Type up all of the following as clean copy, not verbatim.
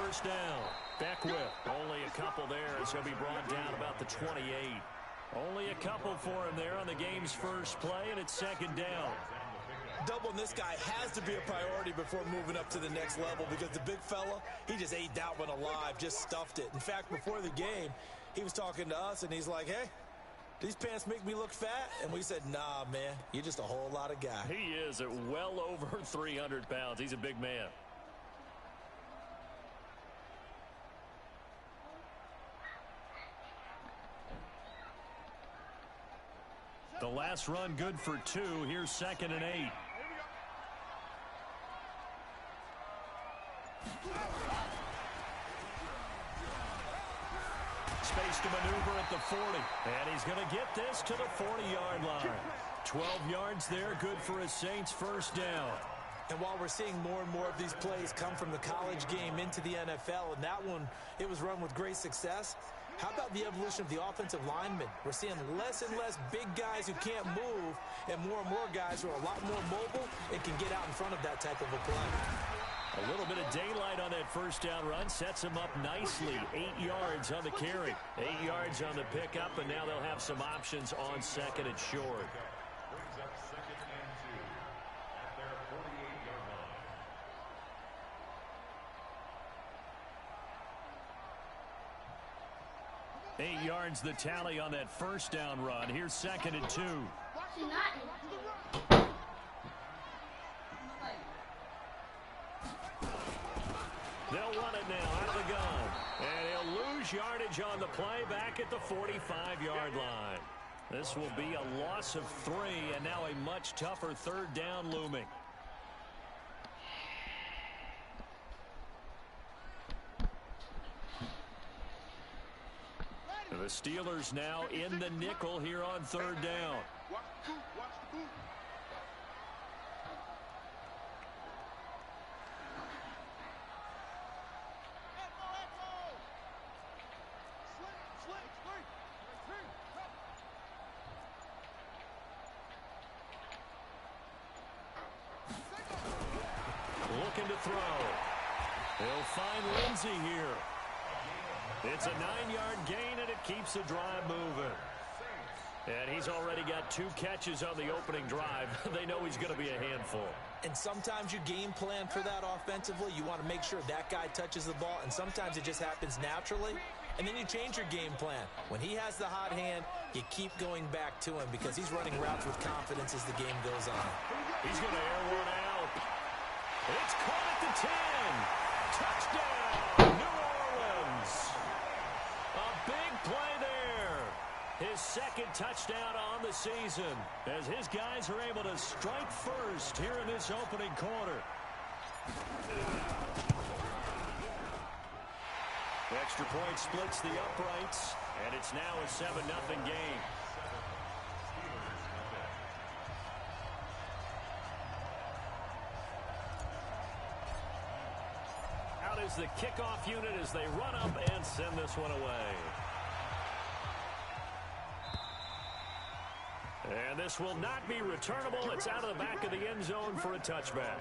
first down. Beckwith, only a couple there as he'll be brought down about the 28. Only a couple for him there on the game's first play, and it's second down. Doubling this guy has to be a priority before moving up to the next level because the big fella, he just ate that one alive, just stuffed it. In fact, before the game, he was talking to us, and he's like, hey, these pants make me look fat? And we said, nah, man, you're just a whole lot of guy. He is at well over 300 pounds. He's a big man. The last run good for 2. Here's 2nd and 8. Space to maneuver at the 40. And he's going to get this to the 40-yard line. 12 yards there, good for a Saints first down. And while we're seeing more and more of these plays come from the college game into the NFL, and that one, it was run with great success, how about the evolution of the offensive linemen? We're seeing less and less big guys who can't move and more guys who are a lot more mobile and can get out in front of that type of a play. A little bit of daylight on that first down run sets him up nicely. 8 yards on the carry. 8 yards on the pickup, and now they'll have some options on 2nd and short. Brings up 2nd and 2 at their 48-yard line. 8 yards the tally on that first down run. Here's 2nd and 2. They'll run it now out of the gun. And he'll lose yardage on the play back at the 45-yard line. This will be a loss of 3, and now a much tougher third down looming. The Steelers now in the nickel here on third down. Looking to throw. He'll find Lindsey here. It's a 9-yard gain, and it keeps the drive moving. And he's already got 2 catches on the opening drive. They know he's going to be a handful. And sometimes you game plan for that offensively. You want to make sure that guy touches the ball, and sometimes it just happens naturally. And then you change your game plan. When he has the hot hand, you keep going back to him because he's running routes with confidence as the game goes on. He's going to air one out. It's caught at the 10. Touchdown, New Orleans. A big play there. His 2nd touchdown on the season as his guys are able to strike first here in this opening quarter. Extra point splits the uprights, and it's now a 7-0 game. Out is the kickoff unit as they run up and send this one away. And this will not be returnable. It's out of the back of the end zone for a touchback.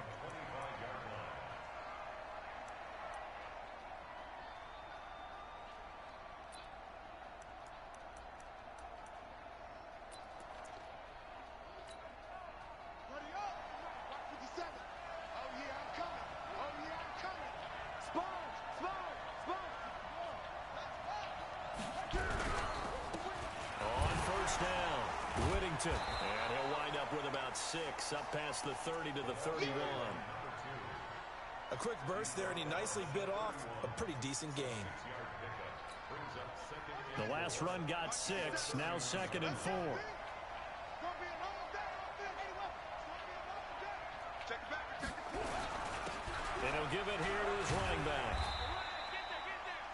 And he'll wind up with about 6 up past the 30 to the 31. A quick burst there, and he nicely bit off a pretty decent gain. The last run got 6, now 2nd and 4. And he'll give it here to his running back.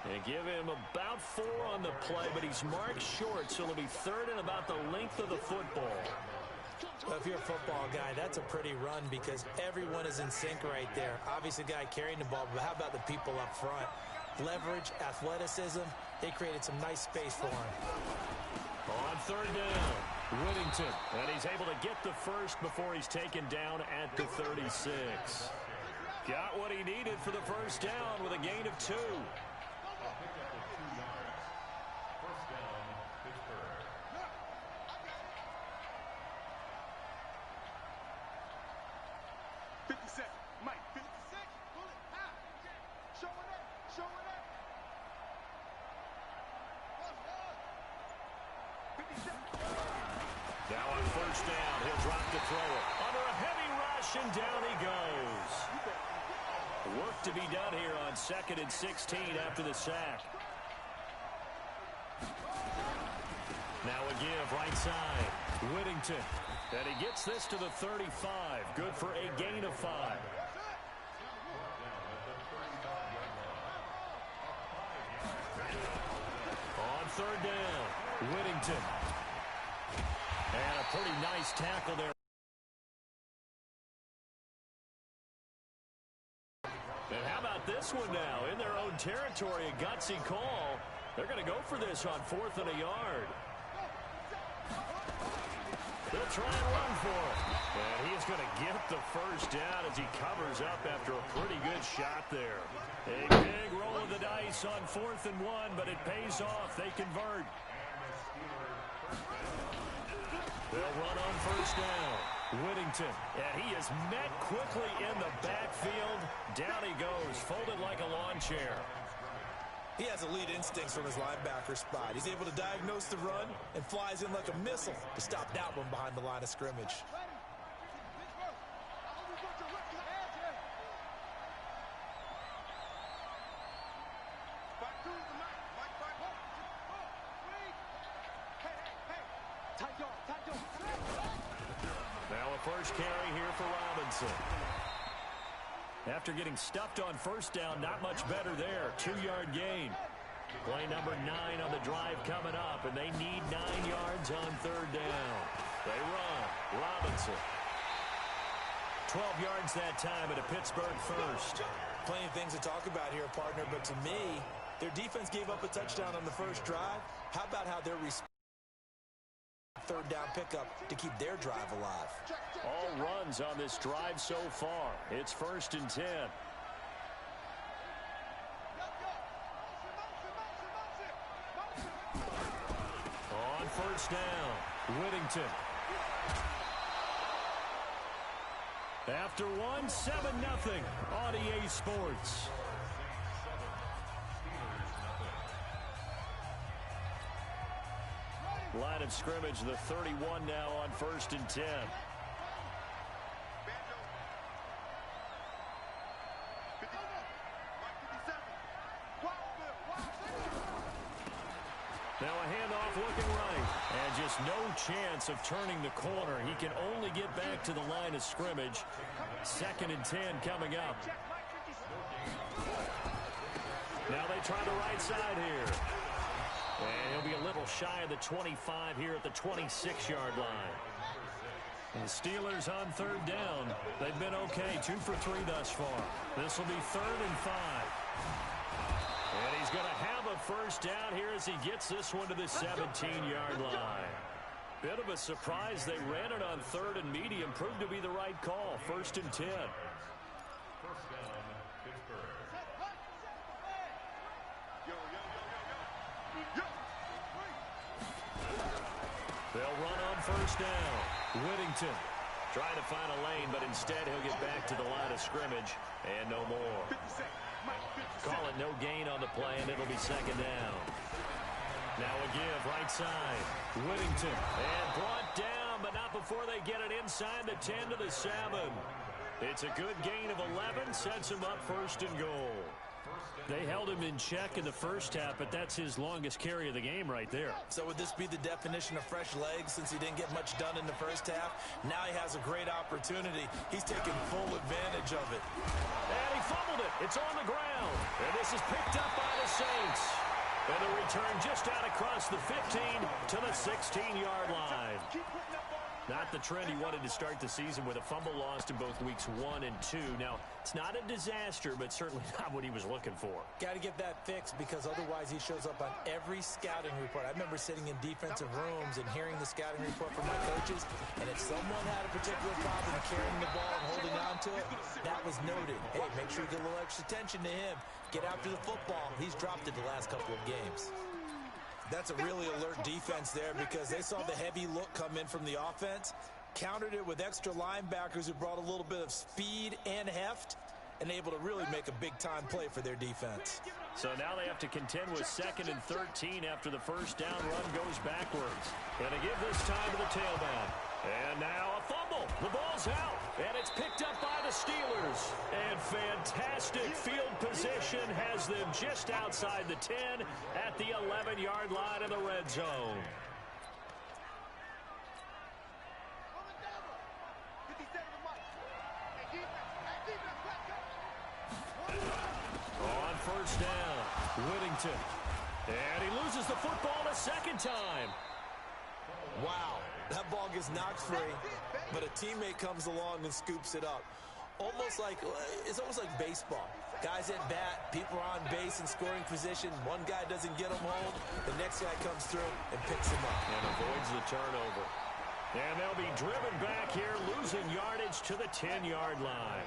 They give him about 4 on the play, but he's marked short, so it'll be 3rd and about the length of the football. Well, if you're a football guy, that's a pretty run because everyone is in sync right there. Obviously, the guy carrying the ball, but how about the people up front? Leverage, athleticism, they created some nice space for him. On 3rd down, Whittington, and he's able to get the first before he's taken down at the 36. Got what he needed for the first down with a gain of 2. A pickup of 2 yards. First down, Pittsburgh. 56, Mike, 56, bullet, half, showing up, showing up. 57. Now on first down, he'll drop to throw it. Under a heavy rush, and down he goes. Work to be done here on 2nd and 16 after the sack. Now a give right side. Whittington. And he gets this to the 35. Good for a gain of 5. On third down, Whittington. And a pretty nice tackle there. And how about this one now? In their own territory, a gutsy call. They're going to go for this on 4th and a yard. They'll try and run for it. And he's going to get the first down as he covers up after a pretty good shot there. A big roll of the dice on 4th and 1, but it pays off. They convert. They'll run on first down. Whittington, and he is met quickly in the backfield. Down he goes, folded like a lawn chair. He has elite instincts from his linebacker spot. He's able to diagnose the run and flies in like a missile to stop that one behind the line of scrimmage. Now a first carry here for Robinson. After getting stuffed on first down, not much better there. 2-yard gain. Play number 9 on the drive coming up, and they need 9 yards on third down. They run. Robinson. 12 yards that time at a Pittsburgh first. Plenty of things to talk about here, partner, but to me, their defense gave up a touchdown on the first drive. How about how they're third down pickup to keep their drive alive? All runs on this drive so far. It's 1st and 10. On first down, Whittington. After 1, 7-0 on EA Sports. Line of scrimmage, the 31 now on 1st and 10. Now a handoff looking right. And just no chance of turning the corner. He can only get back to the line of scrimmage. 2nd and 10 coming up. Now they try the right side here. And he'll be a little shy of the 25 here at the 26-yard line. And the Steelers on third down. They've been okay, 2 for 3 thus far. This will be 3rd and 5. And he's going to have a first down here as he gets this one to the 17-yard line. Bit of a surprise. They ran it on 3rd and medium. Proved to be the right call. 1st and 10. First down, Pittsburgh. They'll run on first down. Whittington trying to find a lane, but instead he'll get back to the line of scrimmage and no more. Call it no gain on the play, and it'll be 2nd down. Now a give right side. Whittington, and brought down, but not before they get it inside the 10 to the 7. It's a good gain of 11, sets him up 1st and goal. They held him in check in the first half, but that's his longest carry of the game right there. So would this be the definition of fresh legs since he didn't get much done in the first half? Now he has a great opportunity. He's taking full advantage of it. And he fumbled it. It's on the ground. And this is picked up by the Saints. And the return just out across the 15 to the 16-yard line. Not the trend he wanted to start the season with a fumble lost in both weeks 1 and 2. Now, it's not a disaster, but certainly not what he was looking for. Got to get that fixed because otherwise he shows up on every scouting report. I remember sitting in defensive rooms and hearing the scouting report from my coaches, and if someone had a particular problem carrying the ball and holding on to it, that was noted. Hey, make sure you get a little extra attention to him. Get after the football. He's dropped it the last couple of games. That's a really alert defense there because they saw the heavy look come in from the offense, countered it with extra linebackers who brought a little bit of speed and heft, and able to really make a big-time play for their defense. So now they have to contend with 2nd and 13 after the first down run goes backwards. Going to give this time to the tailback. And now a fumble. The ball's out, and it's picked up by the Steelers. And fantastic field position has them just outside the 10 at the 11-yard line of the red zone. On first down, Whittington. And he loses the football a second time. Wow, that ball gets knocked free, but a teammate comes along and scoops it up. It's almost like baseball. Guys at bat, people are on base in scoring position. One guy doesn't get him home, the next guy comes through and picks him up. And avoids the turnover. And they'll be driven back here, losing yardage to the 10-yard line.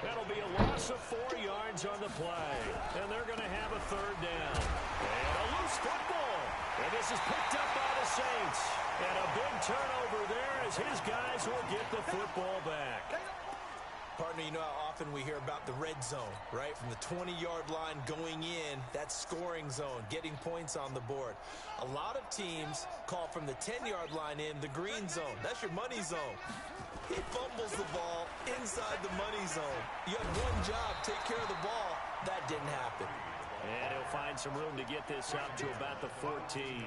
That'll be a loss of 4 yards on the play. And they're going to have a third down. And a loose football. And this is picked up by the Saints. And a big turnover there as his guys will get the football back. Partner, you know how often we hear about the red zone, right? From the 20-yard line going in, that's scoring zone, getting points on the board. A lot of teams call from the 10-yard line in the green zone. That's your money zone. He fumbles the ball inside the money zone. You had one job, take care of the ball. That didn't happen. And he'll find some room to get this up to about the 14.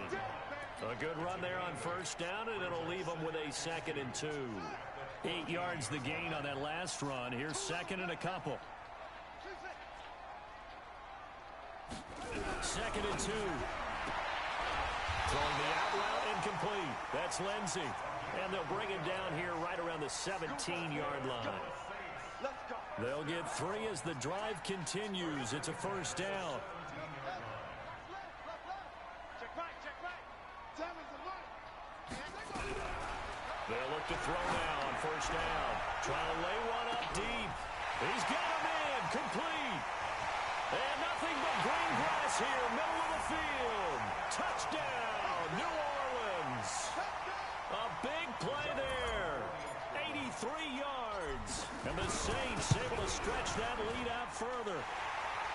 A good run there on first down, and it'll leave them with a 2nd and 2. 8 yards the gain on that last run. Here's 2nd and a couple. 2nd and 2. Throwing the out route incomplete. That's Lindsey. And they'll bring him down here right around the 17-yard line. They'll get 3 as the drive continues. It's a first down. They'll look to throw now on first down. Trying to lay one up deep. He's got him in. Complete. And nothing but green grass here, middle of the field. Touchdown, New Orleans. A big play there. 83 yards. And the Saints able to stretch that lead out further.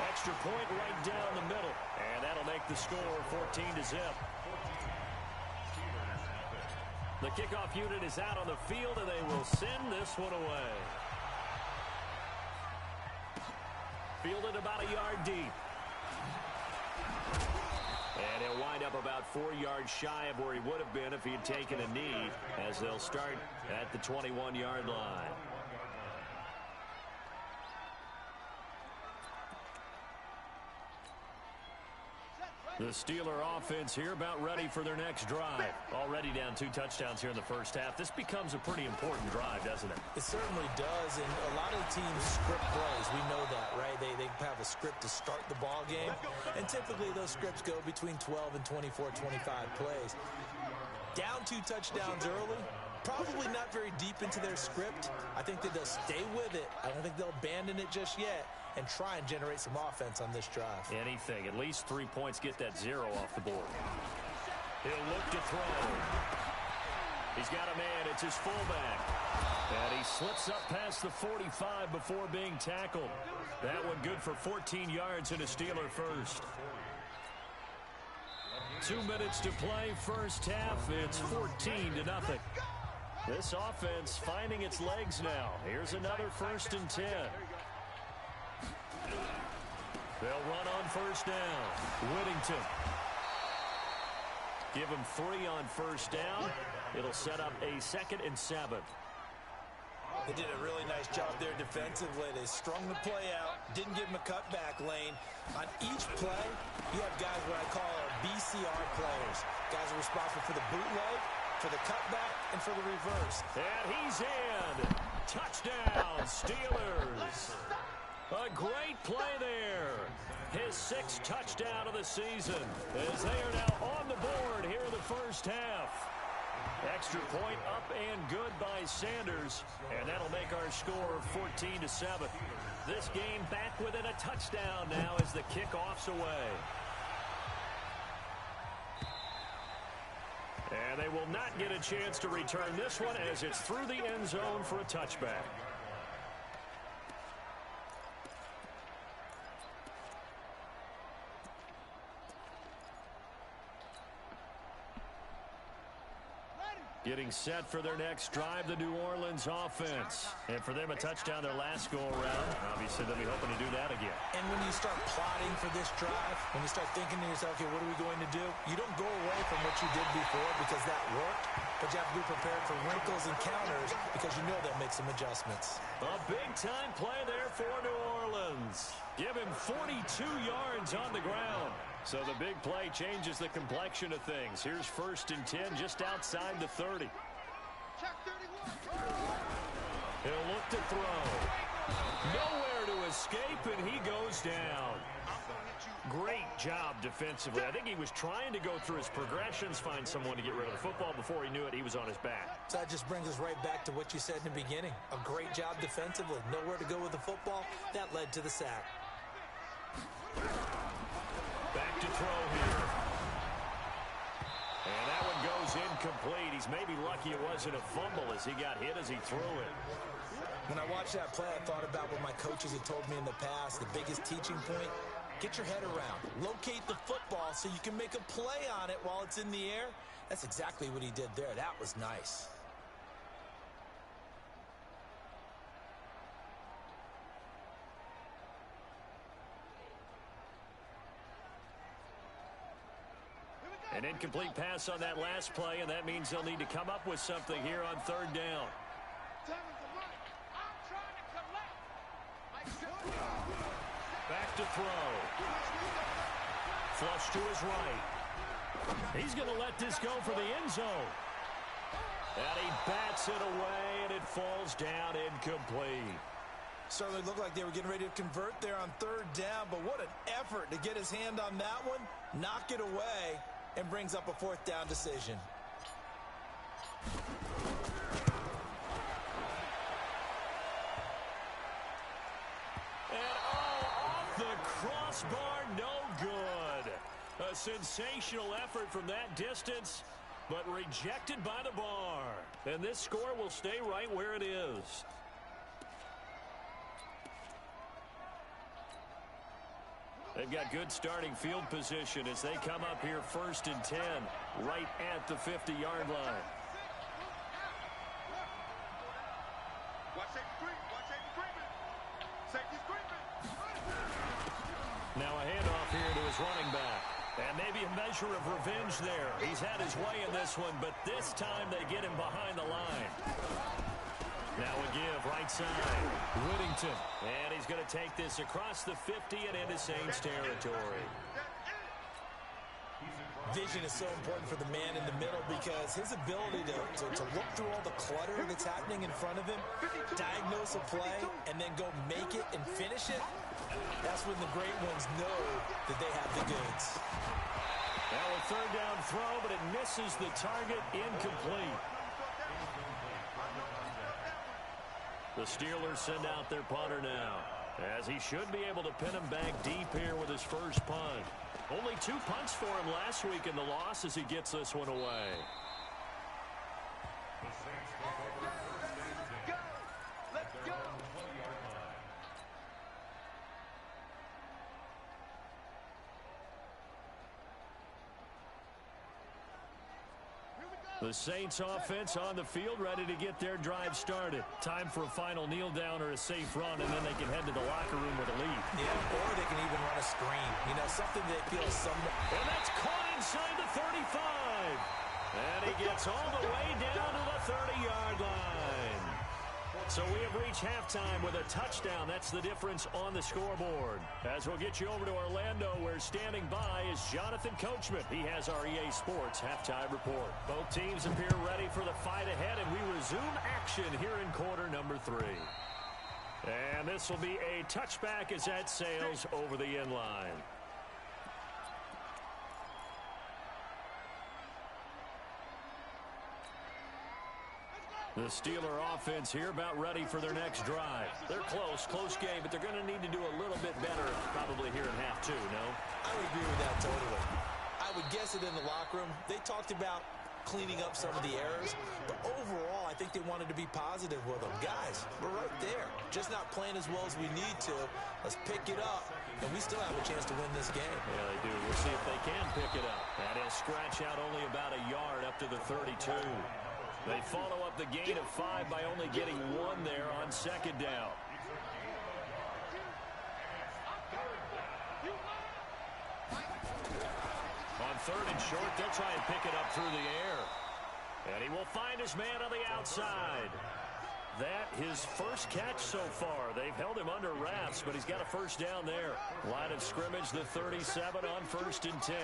Extra point right down the middle. And that'll make the score 14-0. The kickoff unit is out on the field, and they will send this one away. Fielded about a yard deep. And he'll wind up about 4 yards shy of where he would have been if he had taken a knee, as they'll start at the 21-yard line. The Steeler offense here about ready for their next drive. Already down 2 touchdowns here in the first half. This becomes a pretty important drive, doesn't it? It certainly does, and a lot of teams script plays. We know that, right? They have a script to start the ball game, and typically those scripts go between 12 and 24, 25 plays. Down 2 touchdowns early, probably not very deep into their script. I think that they'll stay with it. I don't think they'll abandon it just yet and try and generate some offense on this drive. Anything. At least 3 points get that 0 off the board. He'll look to throw. He's got a man. It's his fullback. And he slips up past the 45 before being tackled. That one good for 14 yards and a Steeler first. 2 minutes to play first half. It's 14-0. This offense finding its legs now. Here's another 1st and 10. They'll run on first down. Whittington. Give him 3 on first down. It'll set up a 2nd and 7. They did a really nice job there defensively. They strung the play out, didn't give him a cutback lane. On each play, you have guys what I call our BCR players. Guys are responsible for the bootleg for the cutback and for the reverse. And he's in. Touchdown, Steelers. A great play there. His 6th touchdown of the season as they are now on the board here in the first half. Extra point up and good by Sanders, and that'll make our score 14-7. This game back within a touchdown now as the kickoff's away. And they will not get a chance to return this one as it's through the end zone for a touchback. Getting set for their next drive, the New Orleans offense. And for them, a touchdown their last go-around. Obviously, they'll be hoping to do that again. And when you start plotting for this drive, when you start thinking to yourself, okay, what are we going to do? You don't go away from what you did before because that worked, but you have to be prepared for wrinkles and counters because you know they'll make some adjustments. A big-time play there for New Orleans. Give him 42 yards on the ground. So the big play changes the complexion of things. Here's 1st and 10 just outside the 30. He'll look to throw. Nowhere to escape, and he goes down. Great job defensively. I think he was trying to go through his progressions, find someone to get rid of the football. Before he knew it, he was on his back. So that just brings us right back to what you said in the beginning. A great job defensively. Nowhere to go with the football. That led to the sack. Back to throw here. And that one goes incomplete. He's maybe lucky it wasn't a fumble as he got hit as he threw it. When I watched that play, I thought about what my coaches had told me in the past. The biggest teaching point, get your head around. Locate the football so you can make a play on it while it's in the air. That's exactly what he did there. That was nice. An incomplete pass on that last play, and that means they'll need to come up with something here on 3rd down. Back to throw. Flush to his right. He's going to let this go for the end zone. And he bats it away, and it falls down incomplete. Certainly looked like they were getting ready to convert there on 3rd down, but what an effort to get his hand on that one, knock it away, and brings up a 4th down decision. And off the crossbar, no good. A sensational effort from that distance, but rejected by the bar. And this score will stay right where it is. They've got good starting field position as they come up here 1st and 10, right at the 50-yard line. Now a handoff here to his running back. And maybe a measure of revenge there. He's had his way in this one, but this time they get him behind the line. Now a give, right side. Whittington. And he's going to take this across the 50 and into Saints territory. Vision is so important for the man in the middle because his ability to look through all the clutter that's happening in front of him, diagnose a play, and then go make it and finish it, that's when the great ones know that they have the goods. Now a 3rd down throw, but it misses the target, incomplete. The Steelers send out their punter now, as he should be able to pin him back deep here with his first punt. Only 2 punts for him last week in the loss as he gets this one away. Let's go. The Saints offense on the field, ready to get their drive started. Time for a final kneel down or a safe run, and then they can head to the locker room with a lead. Yeah, or they can even run a screen. You know, something that feels somewhat. And that's caught inside the 35. And he gets all the way down to the 30-yard line. So we have reached halftime with a touchdown. That's the difference on the scoreboard. As we'll get you over to Orlando, where standing by is Jonathan Coachman. He has our EA Sports halftime report. Both teams appear ready for the fight ahead, and we resume action here in quarter number 3. And this will be a touchback as that sails over the end line. The Steeler offense here about ready for their next drive. They're close game, but they're going to need to do a little bit better probably here in half 2, no? I would agree with that totally. I would guess it in the locker room. They talked about cleaning up some of the errors, but overall, I think they wanted to be positive with them. Guys, we're right there. Just not playing as well as we need to. Let's pick it up, and we still have a chance to win this game. Yeah, they do. We'll see if they can pick it up. And he'll scratch out only about a yard up to the 32. They follow up the gain of 5 by only getting 1 there on second down. On third and short, they'll try and pick it up through the air. And he will find his man on the outside. That his first catch so far. They've held him under wraps, but he's got a first down there. Line of scrimmage, the 37 on 1st and 10.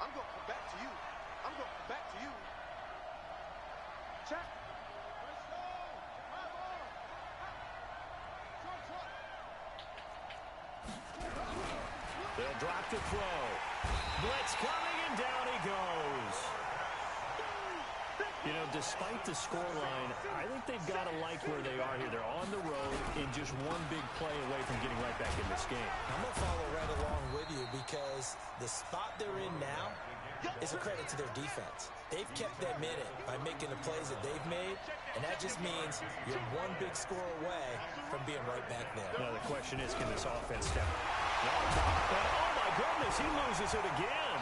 I'm going to come back to you. I'm going to come back to you. Check. Let's go. Drive on. They'll drop to throw. Blitz coming, and down he goes. You know, despite the scoreline, I think they've got to like where they are here. They're on the road in just one big play away from getting right back in this game. I'm going to follow right along with you because the spot they're in now is a credit to their defense. They've kept them in it by making the plays that they've made, and that just means you're one big score away from being right back there. Now the question is, can this offense step? Oh my goodness, he loses it again.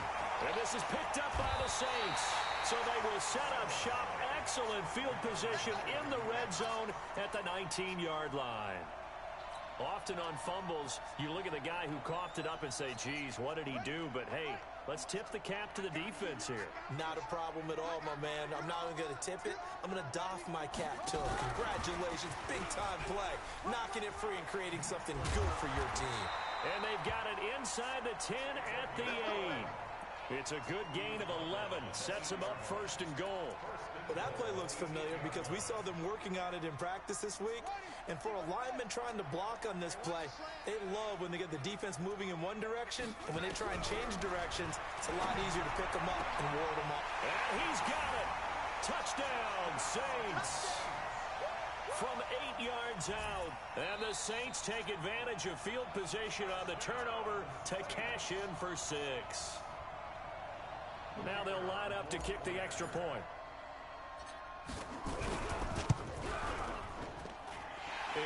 And this is picked up by the Saints. So they will set up shop. Excellent field position in the red zone at the 19-yard line. Often on fumbles, you look at the guy who coughed it up and say, geez, what did he do? But hey, let's tip the cap to the defense here. Not a problem at all, my man. I'm not even going to tip it. I'm going to doff my cap to him. Congratulations, big-time play. Knocking it free and creating something good for your team. And they've got it inside the 10 at the 8. It's a good gain of 11. Sets them up 1st and goal. Well, that play looks familiar because we saw them working on it in practice this week. And for a lineman trying to block on this play, they love when they get the defense moving in one direction. And when they try and change directions, it's a lot easier to pick them up and ward them up. And he's got it. Touchdown, Saints. From 8 yards out. And the Saints take advantage of field position on the turnover to cash in for 6. Now they'll line up to kick the extra point.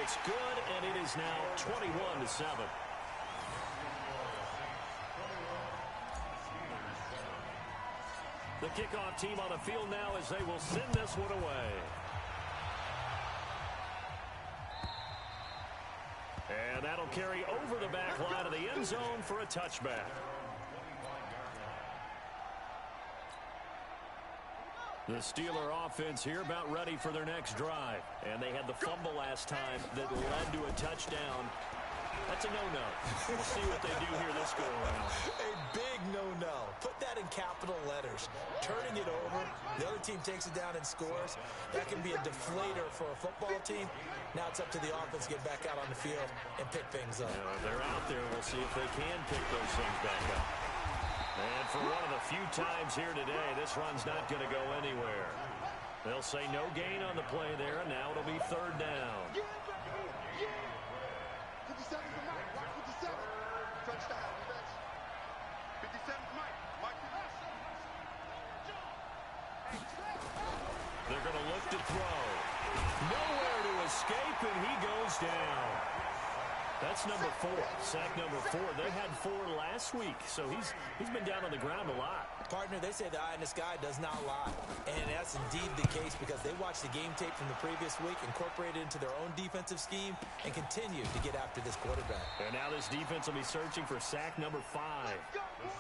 It's good, and it is now 21-7. The kickoff team on the field now as they will send this one away. And that'll carry over the back line of the end zone for a touchback. The Steeler offense here about ready for their next drive. And they had the fumble last time that led to a touchdown. That's a no-no. We'll see what they do here this go-around. A big no-no. Put that in capital letters. Turning it over, the other team takes it down and scores. That can be a deflator for a football team. Now it's up to the offense to get back out on the field and pick things up. They're out there. We'll see if they can pick those things back up. And for one of the few times here today, this run's not going to go anywhere. They'll say no gain on the play there, and now it'll be 3rd down. 57's the Mike. Watch 57. Touchdown. 57's Mike. Mike. They're going to look to throw. Nowhere to escape, and he goes down. That's number 4. Sack number 4. They had 4 last week, so he's been down on the ground a lot. Partner, they say the eye in the sky does not lie. And that's indeed the case because they watched the game tape from the previous week, incorporated it into their own defensive scheme, and continue to get after this quarterback. And now this defense will be searching for sack number 5.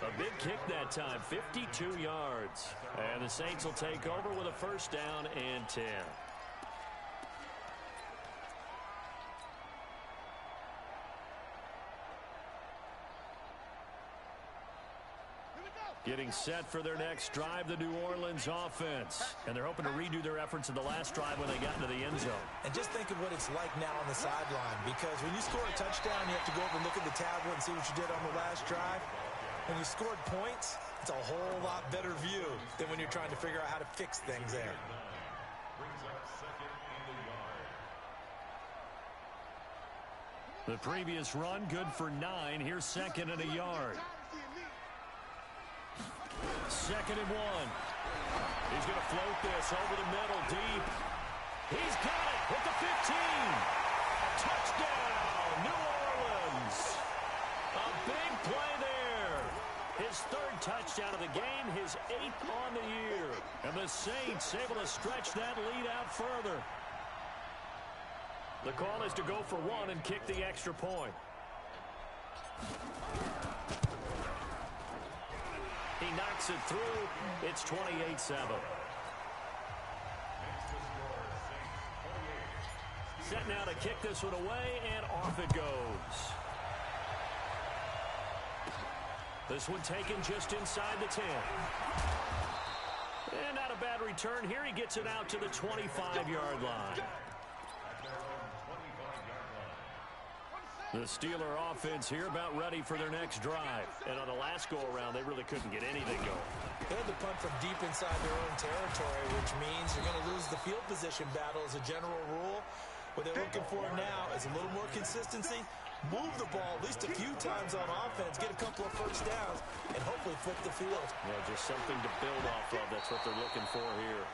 A big kick that time, 52 yards. And the Saints will take over with a 1st down and 10. Getting set for their next drive, the New Orleans offense. And they're hoping to redo their efforts in the last drive when they got into the end zone. And just think of what it's like now on the sideline, because when you score a touchdown, you have to go over and look at the tablet and see what you did on the last drive. When you scored points, it's a whole lot better view than when you're trying to figure out how to fix things there. Brings up second and a yard. The previous run, good for 9. Here's second and a yard. Second and 1. He's going to float this over the middle, deep. He's got it at the 15. Touchdown, New Orleans. A big play there. His third touchdown of the game, his 8th on the year. And the Saints able to stretch that lead out further. The call is to go for 1 and kick the extra point. He knocks it through. It's 28-7. Set now to kick this one away, and off it goes. This one taken just inside the 10. And not a bad return here. He gets it out to the 25-yard line. The Steeler offense here about ready for their next drive. And on the last go-around, they really couldn't get anything going. They had to punt from deep inside their own territory, which means you're going to lose the field position battle as a general rule. What they're looking for now is a little more consistency, move the ball at least a few times on offense, get a couple of first downs, and hopefully flip the field. Yeah, just something to build off of. That's what they're looking for here.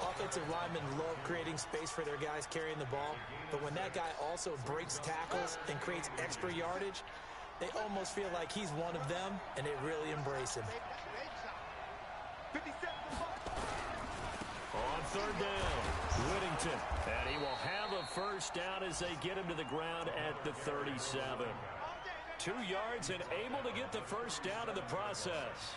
Offensive linemen love creating space for their guys carrying the ball, but when that guy also breaks tackles and creates extra yardage, they almost feel like he's one of them, and they really embrace him. On third down, Whittington. And he will have a first down as they get him to the ground at the 37. 2 yards and able to get the first down in the process.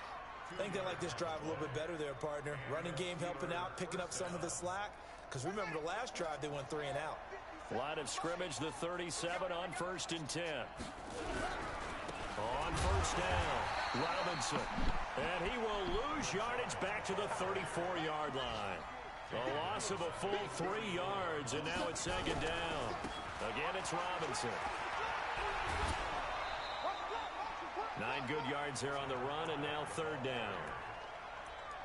I think they like this drive a little bit better there, partner. Running game helping out, picking up some of the slack. Because remember, the last drive, they went 3 and out. Line of scrimmage, the 37 on 1st and 10. On first down, Robinson. And he will lose yardage back to the 34-yard line. A loss of a full 3 yards, and now it's second down. Again, it's Robinson. 9 good yards there on the run, and now third down.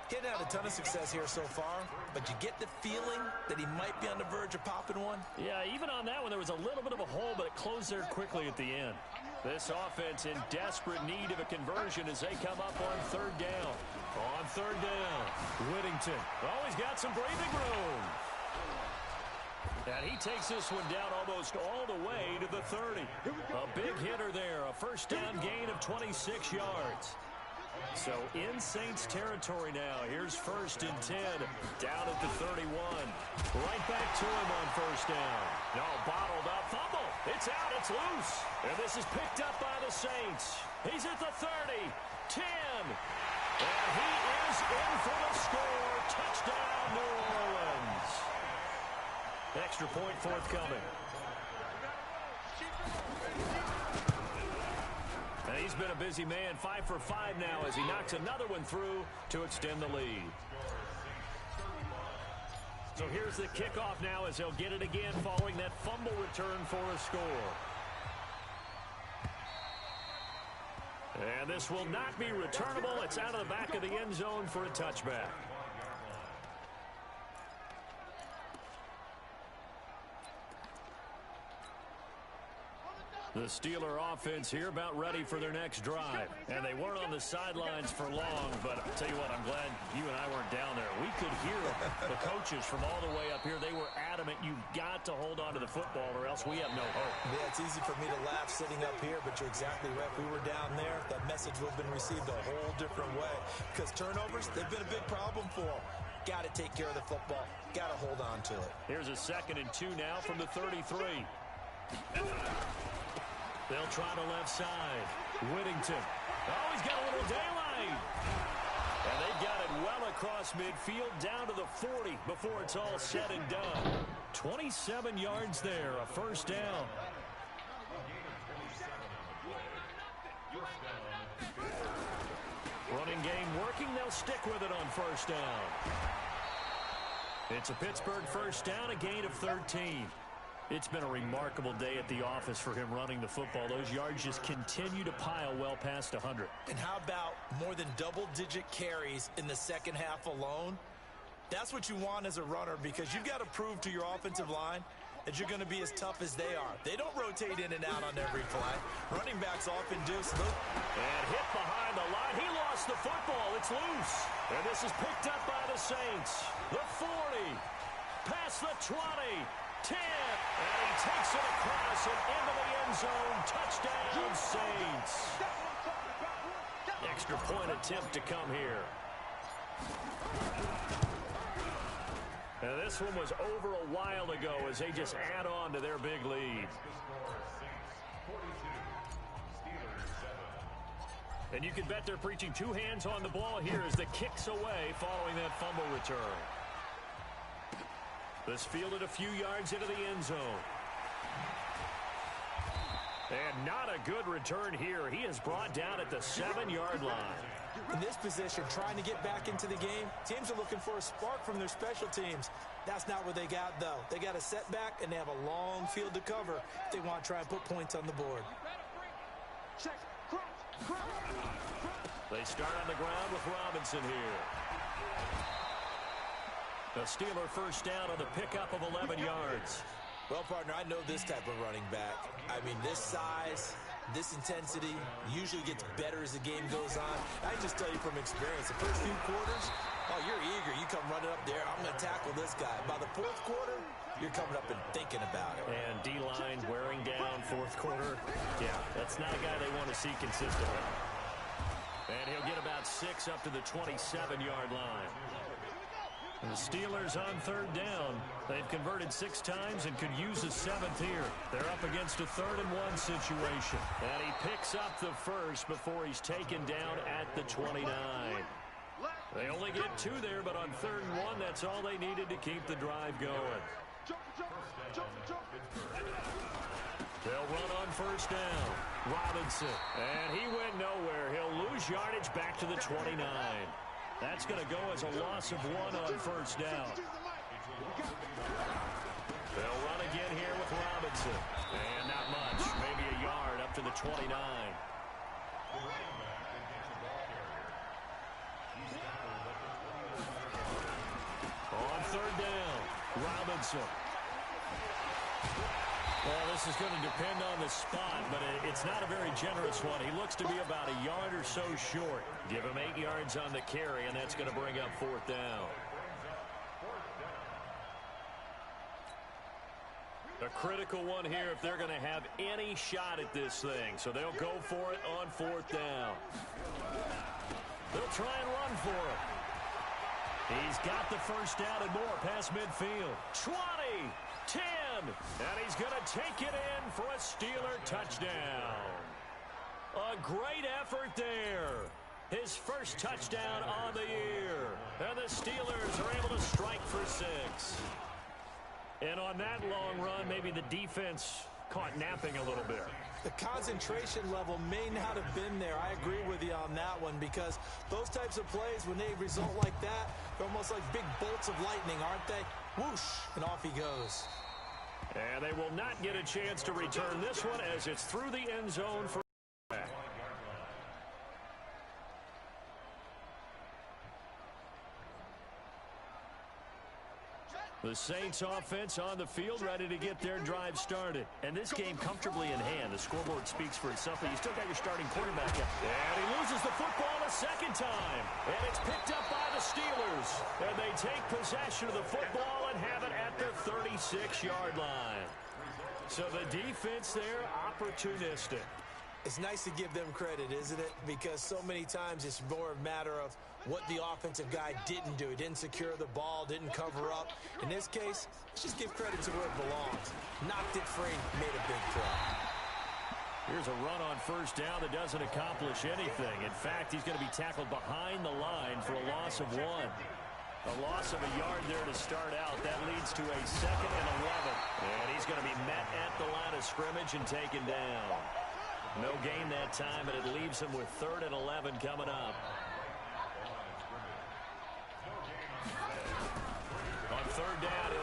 Getting had a ton of success here so far, but you get the feeling that he might be on the verge of popping one. Yeah, even on that one, there was a little bit of a hole, but it closed there quickly at the end. This offense in desperate need of a conversion as they come up on third down. On third down, Whittington. Oh, he's got some breathing room. And he takes this one down almost all the way to the 30. A big hitter there, a first down gain of 26 yards. So in Saints territory now. Here's 1st and 10, down at the 31. Right back to him on first down. No, bottled up, fumble. It's out, it's loose. And this is picked up by the Saints. He's at the 30, 10. And he is in for the score. Touchdown, New Orleans. Extra point forthcoming. And he's been a busy man, 5 for 5 now as he knocks another one through to extend the lead. So here's the kickoff now as they'll get it again following that fumble return for a score. And this will not be returnable. It's out of the back of the end zone for a touchback. The Steeler offense here about ready for their next drive. And they weren't on the sidelines for long, but I'll tell you what, I'm glad you and I weren't down there. We could hear the coaches from all the way up here. They were adamant, you've got to hold on to the football or else we have no hope. Yeah, it's easy for me to laugh sitting up here, but you're exactly right. If we were down there, that message would have been received a whole different way. Because turnovers, they've been a big problem for them. Got to take care of the football. Got to hold on to it. Here's a 2nd and 2 now from the 33. They'll try the left side. Whittington. Oh, he's got a little daylight. And they've got it well across midfield down to the 40 before it's all said and done. 27 yards there, a first down. working. They'll stick with it on first down. It's a Pittsburgh first down, a gain of 13. It's been a remarkable day at the office for him running the football. Those yards just continue to pile well past 100. And how about more than double-digit carries in the second half alone? That's what you want as a runner, because you've got to prove to your offensive line that you're going to be as tough as they are. They don't rotate in and out on every play. Running backs often do. So and hit behind the line. He lost the football. It's loose. And this is picked up by the Saints. The 40. Past the 20. 10. And he takes it across and into the end zone. Touchdown, Saints. Extra point attempt to come here. Now this one was over a while ago as they just add on to their big lead. And you can bet they're preaching two hands on the ball here as the kick's away following that fumble return. This fielded a few yards into the end zone. And not a good return here. He is brought down at the 7-yard line. In this position, trying to get back into the game, teams are looking for a spark from their special teams. That's not what they got, though. They got a setback, and they have a long field to cover if they want to try and put points on the board. They start on the ground with Robinson here. The Steeler first down on the pickup of 11 yards. Well, partner, I know this type of running back. I mean, this size, this intensity usually gets better as the game goes on. I can just tell you from experience, the first few quarters, oh, you're eager. You come running up there, I'm going to tackle this guy. By the fourth quarter, you're coming up and thinking about it. And D-line wearing down fourth quarter. Yeah, that's not a guy they want to see consistently. And he'll get about 6 up to the 27-yard line. And the Steelers on third down. They've converted 6 times and could use a 7th here. They're up against a 3rd-and-1 situation. And he picks up the first before he's taken down at the 29. They only get 2 there, but on 3rd and 1, that's all they needed to keep the drive going. They'll run on first down. Robinson. And he went nowhere. He'll lose yardage back to the 29. That's going to go as a loss of 1 on first down. They'll run again here with Robinson. And not much. Maybe a yard up to the 29. On third down, Robinson. Well, this is going to depend on the spot, but it's not a very generous one. He looks to be about a yard or so short. Give him 8 yards on the carry, and that's going to bring up 4th down. A critical one here if they're going to have any shot at this thing. So they'll go for it on 4th down. They'll try and run for it. He's got the first down and more past midfield. 20, 10, and he's going to take it in for a Steeler touchdown. A great effort there. His first touchdown on the year. And the Steelers are able to strike for 6. And on that long run, maybe the defense caught napping a little bit. The concentration level may not have been there. I agree with you on that one, because those types of plays, when they result like that, they're almost like big bolts of lightning, aren't they? Whoosh, and off he goes. And they will not get a chance to return this one as it's through the end zone for back. The Saints offense on the field, ready to get their drive started. And this game comfortably in hand. The scoreboard speaks for itself, but you still got your starting quarterback. And he loses the football a second time. And it's picked up by the Steelers. And they take possession of the football and have it at their 36-yard line. So the defense there, opportunistic. It's nice to give them credit, isn't it? Because so many times it's more a matter of what the offensive guy didn't do. He didn't secure the ball, didn't cover up. In this case, let's just give credit to where it belongs. Knocked it free, made a big play. Here's a run on first down that doesn't accomplish anything. In fact, he's going to be tackled behind the line for a loss of 1. A loss of a yard there to start out. That leads to a 2nd and 11. And he's going to be met at the line of scrimmage and taken down. No gain that time, but it leaves him with 3rd and 11 coming up.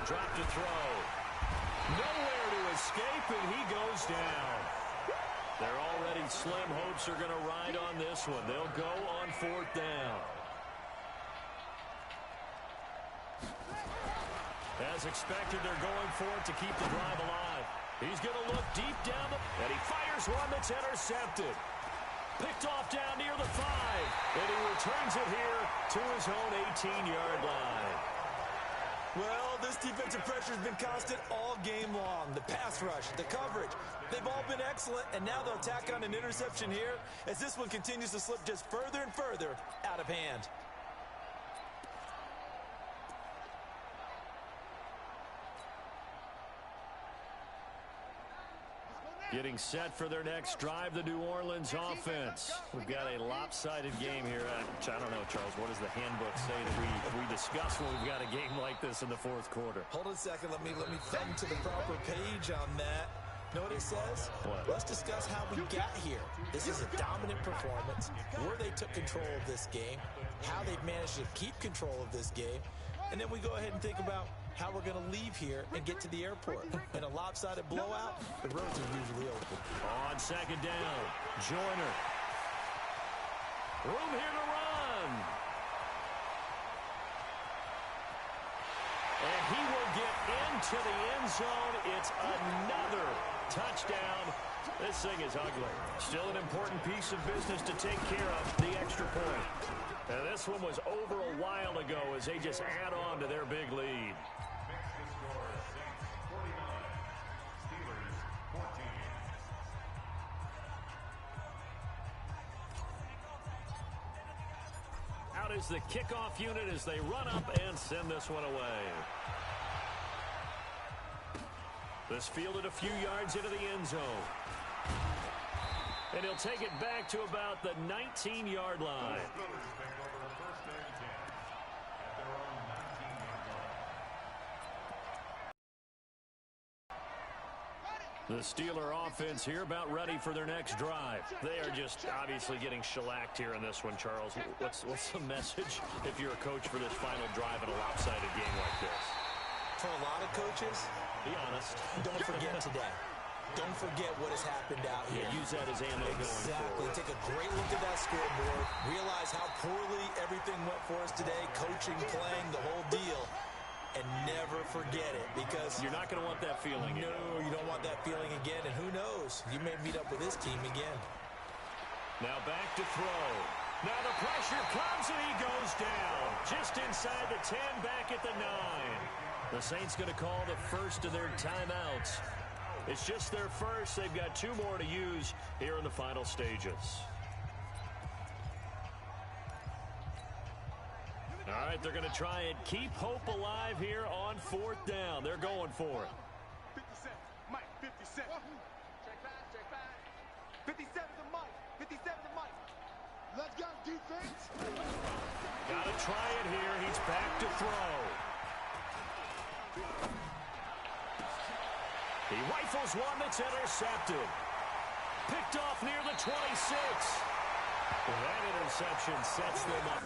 He'll drop to throw. Nowhere to escape, and he goes down. Their already slim hopes are going to ride on this one. They'll go on 4th down. As expected, they're going for it to keep the drive alive. He's going to look deep down, and he fires one that's intercepted. Picked off down near the 5, and he returns it here to his own 18-yard line. Well, this defensive pressure has been constant all game long. The pass rush, the coverage, they've all been excellent, and now they'll tack on an interception here as this one continues to slip just further and further out of hand. Getting set for their next drive, the New Orleans offense. We've got a lopsided game here. I don't know, Charles, what does the handbook say that we discuss when we've got a game like this in the 4th quarter? Hold on a second. Let me thumb to the proper page on that. Know what it says? What? Let's discuss how we got here. This is a dominant performance, where they took control of this game, how they've managed to keep control of this game, and then we go ahead and think about how we're going to leave here and get to the airport. In a lopsided blowout, the roads are usually open. On 2nd down, Joyner. Room here to run. And he will get into the end zone. It's another touchdown. This thing is ugly. Still an important piece of business to take care of, the extra point. And this one was over a while ago as they just add on to their big lead. Out is the kickoff unit as they run up and send this one away. This fielded a few yards into the end zone. And he'll take it back to about the 19-yard line. The Steeler offense here about ready for their next drive. They are just obviously getting shellacked here in this one, Charles. What's the message if you're a coach for this final drive in a lopsided game like this? For a lot of coaches, be honest. Don't forget today. Don't forget what has happened out here. Yeah, use that as ammo going forward. Exactly. Take a great look at that scoreboard. Realize how poorly everything went for us today. Coaching, playing, the whole deal. And never forget it, because you're not going to want that feeling again. No, you don't want that feeling again, and who knows? You may meet up with this team again. Now back to throw. Now the pressure comes, and he goes down. Just inside the 10, back at the 9. The Saints going to call the first of their timeouts. It's just their first. They've got 2 more to use here in the final stages. All right, they're going to try and keep hope alive here on 4th down. They're going for it. 57, Mike, 57. Check back. 57 to Mike, 57 to Mike. Let's go, defense. Got to try it here. He's back to throw. He rifles one that's intercepted. Picked off near the 26. That interception sets them up.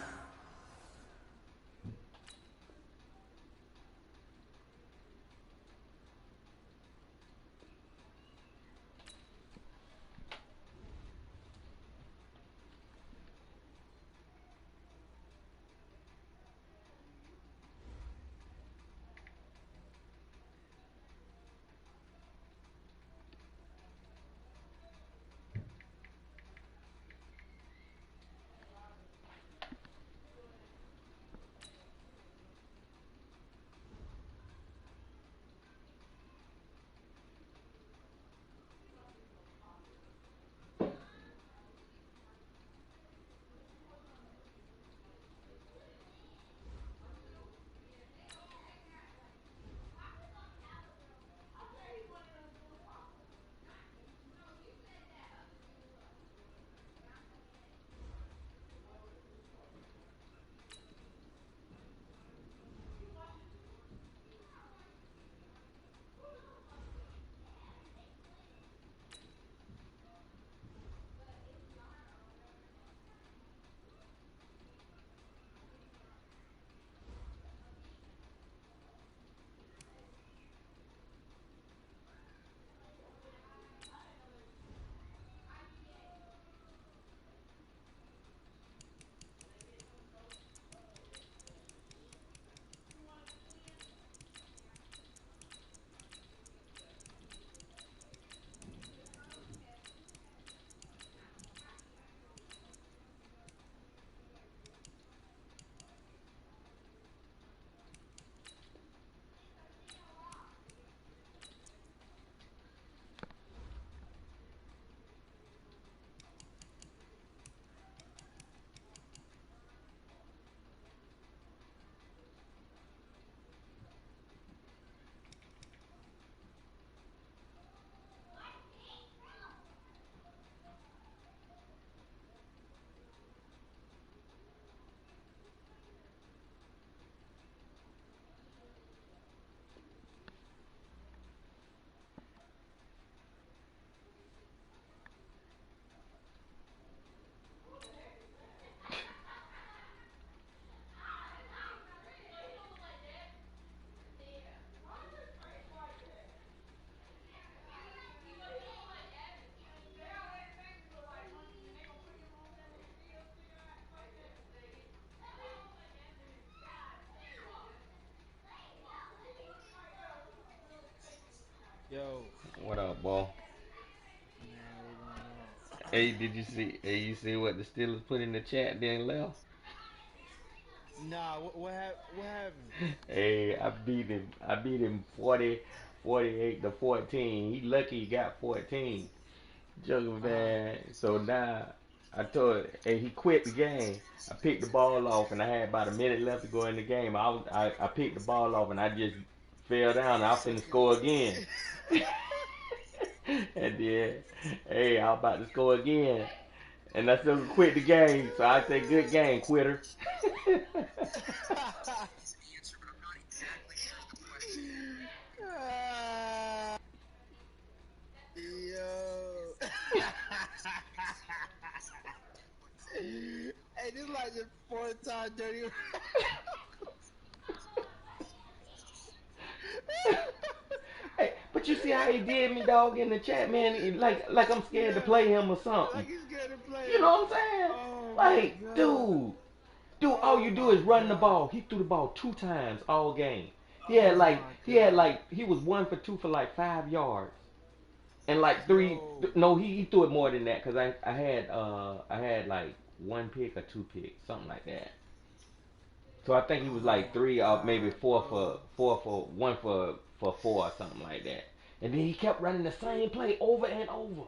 Yo, What up, boy? man, what's going on? Hey, did you see? Hey, you see what the Steelers put in the chat? Then left. Nah, what happened? Hey, I beat him. I beat him 48 to 14. He lucky he got 14. Joker Uh-huh. man. So now I told, hey, he quit the game. I picked the ball off, and I had about a minute left to go in the game. I picked the ball off, and I just fell down. I was finna score again. And then, hey, I was about to score again. And I still quit the game. So I say, good game, quitter. Ah, yo. Hey, this is like the fourth time dirty. Hey, but you see how he did me, dog, in the chat, man. Like I'm scared to Yeah, play him or like something. he's scared to play You him. know what I'm saying? Oh my Like, god. dude, all Oh you do my is run the god. ball. He threw the ball 2 times all game. Oh my god. He was 1 for 2 for like 5 yards. And like three, Yo. no, he threw it more than that because I had like 1 pick or 2 picks, something like that. So I think he was Oh like my three, maybe god, four bro. for 1 for 4 or something like that. And then he kept running the same play over and over.